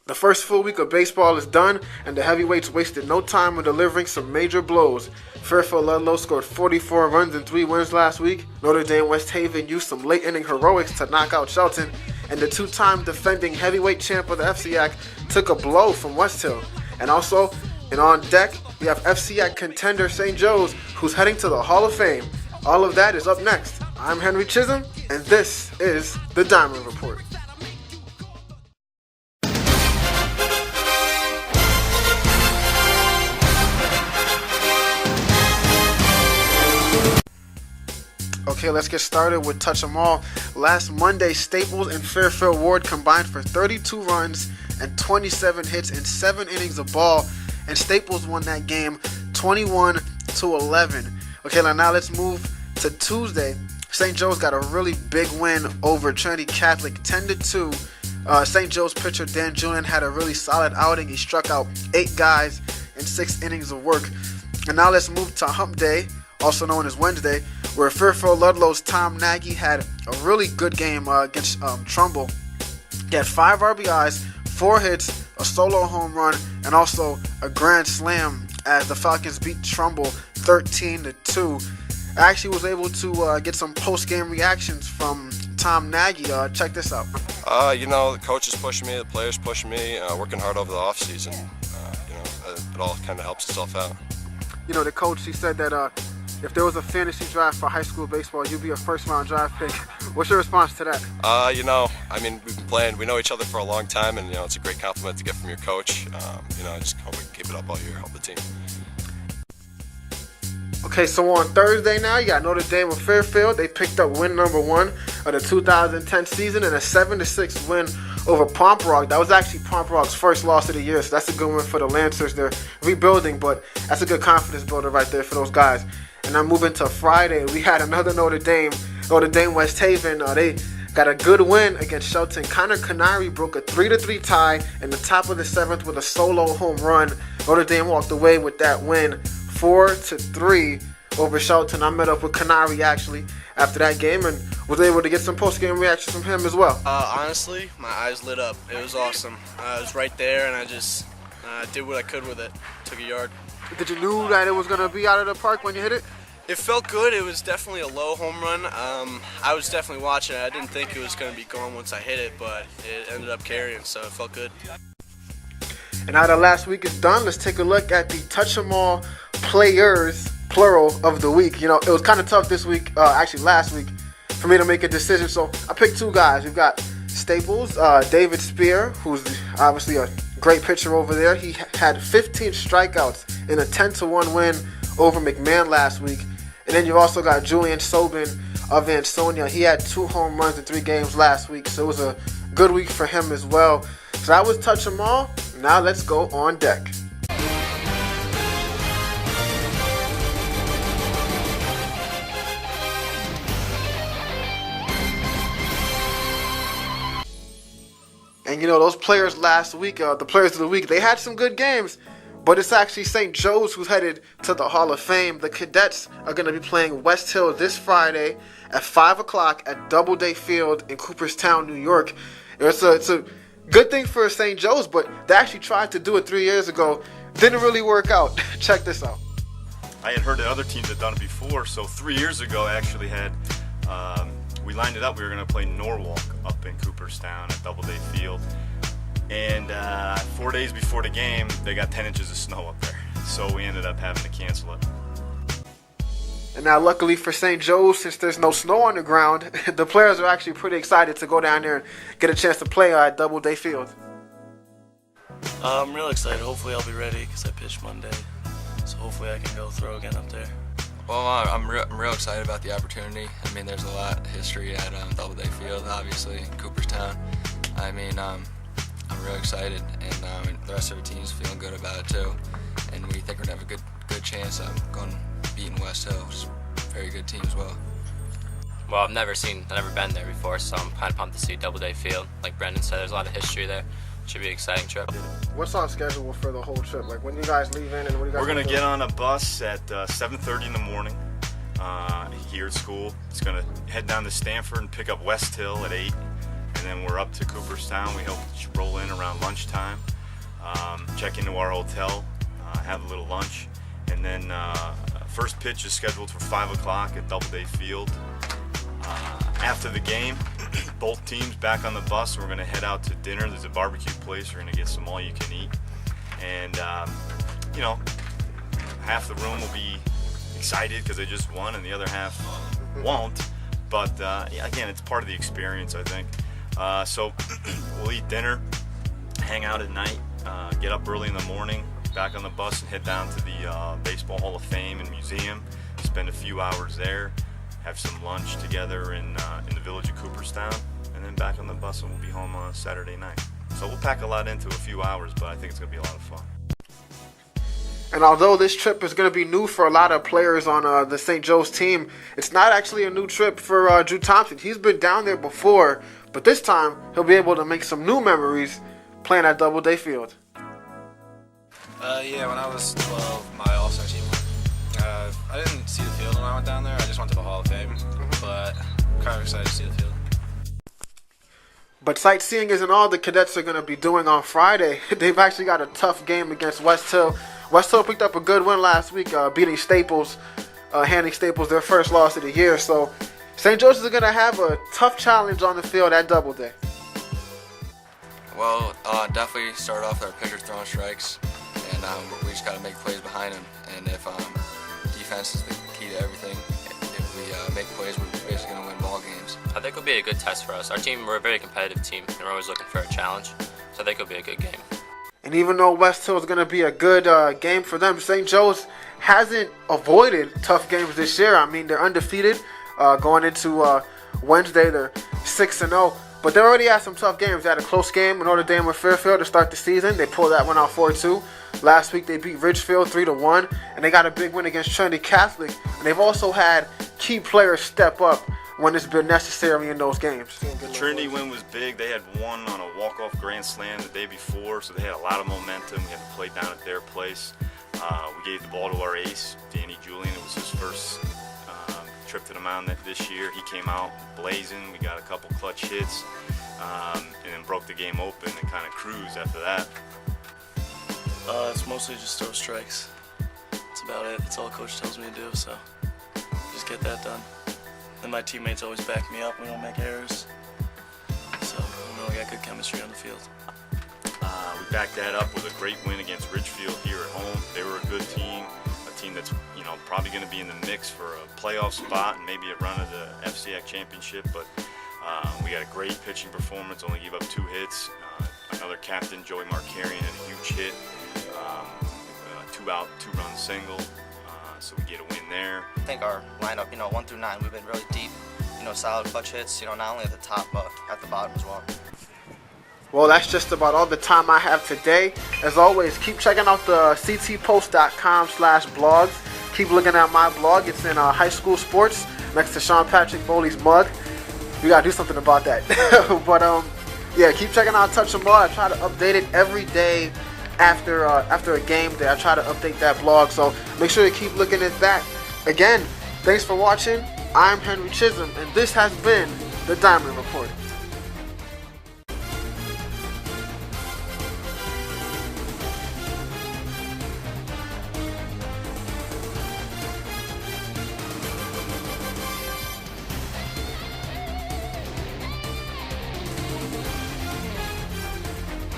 The first full week of baseball is done, and the heavyweights wasted no time in delivering some major blows. Fairfield Ludlowe scored 44 runs and 3 wins last week. Notre Dame West Haven used some late-inning heroics to knock out Shelton, and the two-time defending heavyweight champ of the FCAC took a blow from West Hill. And on deck, we have FCAC contender St. Joe's, who's heading to the Hall of Fame. All of that is up next. I'm Henry Chisholm, and this is the Diamond Report. Okay, let's get started with Touch 'em All. Last Monday, Staples and Fairfield Ward combined for 32 runs and 27 hits in 7 innings of ball, and Staples won that game 21-11. Okay, now let's move to Tuesday. St. Joe's got a really big win over Trinity Catholic, 10-2. St. Joe's pitcher Dan Julian had a really solid outing. He struck out 8 guys in 6 innings of work. And now let's move to Hump Day, also known as Wednesday, where Fairfield Ludlow's Tom Nagy had a really good game against Trumbull. He had 5 RBIs, 4 hits, a solo home run, and also a grand slam as the Falcons beat Trumbull 13-2. I actually was able to get some post-game reactions from Tom Nagy. Check this out. The coach is pushing me, the players pushing me, working hard over the offseason. It all kind of helps itself out. The coach, he said that if there was a fantasy draft for high school baseball, you'd be a first-round draft pick. What's your response to that? We've been playing, we know each other for a long time, and, it's a great compliment to get from your coach. I just hope we can keep it up all year, help the team. Okay, so on Thursday now, you got Notre Dame of Fairfield. They picked up win number 1 of the 2010 season and a 7-6 win over Pomp-Rock. That was actually Pomp-Rock's first loss of the year, so that's a good win for the Lancers. They're rebuilding, but that's a good confidence builder right there for those guys. And now moving to Friday, we had another Notre Dame West Haven. They got a good win against Shelton. Conor Keniry broke a 3-3 tie in the top of the 7th with a solo home run. Notre Dame walked away with that win 4-3 over Shelton. I met up with Keniry actually after that game and was able to get some post-game reactions from him as well. Honestly, my eyes lit up. It was awesome. I was right there and I just did what I could with it. Took a yard. Did you knew that it was going to be out of the park when you hit it? It felt good. It was definitely a low home run. I was definitely watching it. I didn't think it was going to be gone once I hit it, but it ended up carrying, so it felt good. And now that last week is done, let's take a look at the Touch 'em All players, plural, of the week. It was kind of tough this week, last week, for me to make a decision, so I picked 2 guys. We've got Staples, David Spear, who's obviously a great pitcher over there. He had 15 strikeouts in a 10-1 win over McMahon last week. And then you've also got Julian Sobin of Ansonia. He had 2 home runs in 3 games last week, so it was a good week for him as well. So that was Touch 'em All. Now let's go on deck. And those players last week, the players of the week, they had some good games, but it's actually St. Joe's who's headed to the Hall of Fame. The Cadets are going to be playing West Hill this Friday at 5 o'clock at Doubleday Field in Cooperstown, New York. It's a good thing for St. Joe's, but they actually tried to do it 3 years ago. Didn't really work out. Check this out. I had heard that other teams had done it before, so 3 years ago I actually had, we lined it up. We were going to play Norwalk up in Cooperstown at Doubleday Field. And 4 days before the game, they got 10 inches of snow up there. So we ended up having to cancel it. And now luckily for St. Joe's, since there's no snow on the ground, the players are actually pretty excited to go down there and get a chance to play at Doubleday Field. I'm real excited. Hopefully I'll be ready because I pitched Monday. So hopefully I can go throw again up there. Well, I'm real excited about the opportunity. There's a lot of history at Doubleday Field, obviously, in Cooperstown. I'm real excited, and the rest of the team's feeling good about it too. And we think we're going to have a good chance of going beating West Hill, which is a very good team as well. Well, I've never been there before, so I'm kind of pumped to see Doubleday Field. Like Brendan said, there's a lot of history there. Should be an exciting trip. What's on schedule for the whole trip? Like, when do you guys leave in and what do you guys We're going to do? get on a bus at 7:30 in the morning here at school. It's going to head down to Stanford and pick up West Hill at 8. and then we're up to Cooperstown. We hope to roll in around lunchtime, check into our hotel, have a little lunch, and then first pitch is scheduled for 5 o'clock at Doubleday Field. After the game, both teams back on the bus. We're going to head out to dinner. There's a barbecue place. We're going to get some all-you-can-eat. And, half the room will be excited because they just won, and the other half won't. But, again, it's part of the experience, I think. So we'll eat dinner, hang out at night, get up early in the morning, back on the bus, and head down to the Baseball Hall of Fame and Museum, spend a few hours there, have some lunch together in the village of Cooperstown, and then back on the bus, and we'll be home on Saturday night. So we'll pack a lot into a few hours, but I think it's going to be a lot of fun. And although this trip is going to be new for a lot of players on the St. Joe's team, it's not actually a new trip for Drew Thompson. He's been down there before, but this time he'll be able to make some new memories playing at Doubleday Field. Yeah, when I was 12, my All-Star team went. I didn't see the field when I went down there. I just went to the Hall of Fame, but I'm kind of excited to see the field. But sightseeing isn't all the cadets are going to be doing on Friday. They've actually got a tough game against West Hill. West Hill picked up a good win last week, beating Staples, handing Staples their first loss of the year. So St. Joseph's is going to have a tough challenge on the field at Doubleday. Well, definitely start off with our pitchers throwing strikes, and we just got to make plays behind them. And if defense is the key to everything, if we make plays, we're basically going to win ball games. I think it'll be a good test for us. Our team, we're a very competitive team, and we're always looking for a challenge. So I think it'll be a good game. And even though West Hill is going to be a good game for them, St. Joe's hasn't avoided tough games this year. I mean, they're undefeated going into Wednesday. They're 6-0. But they already had some tough games. They had a close game with Notre Dame with Fairfield to start the season. They pulled that one out 4-2. Last week they beat Ridgefield 3-1. And they got a big win against Trinity Catholic. And they've also had key players step up when it's been necessary in those games. The Trinity win was big. They had won on a walk-off grand slam the day before, so they had a lot of momentum. We had to play down at their place. We gave the ball to our ace, Danny Julian. It was his first trip to the mound this year. He came out blazing. We got a couple clutch hits, and then broke the game open and kind of cruised after that. It's mostly just throw strikes. That's about it. That's all coach tells me to do, so just get that done. And my teammates always back me up. We don't make errors. So we got good chemistry on the field. We backed that up with a great win against Ridgefield here at home. They were a good team, a team that's probably going to be in the mix for a playoff spot and maybe a run of the FCAC championship. But we got a great pitching performance. Only gave up 2 hits. Another captain, Joey Markarian, had a huge hit. 2-out, 2-run single. So we get a win there. I think our lineup, 1 through 9, we've been really deep, solid clutch hits, not only at the top, but at the bottom as well. Well, that's just about all the time I have today. As always, keep checking out the ctpost.com/blogs. Keep looking at my blog. It's in high school sports next to Sean Patrick Bowley's mug. We got to do something about that. But, yeah, keep checking out Touch 'em All. I try to update it every day. After a game day, I try to update that blog, so make sure to keep looking at that. Again, thanks for watching. I'm Henry Chisholm, and this has been the Diamond Report.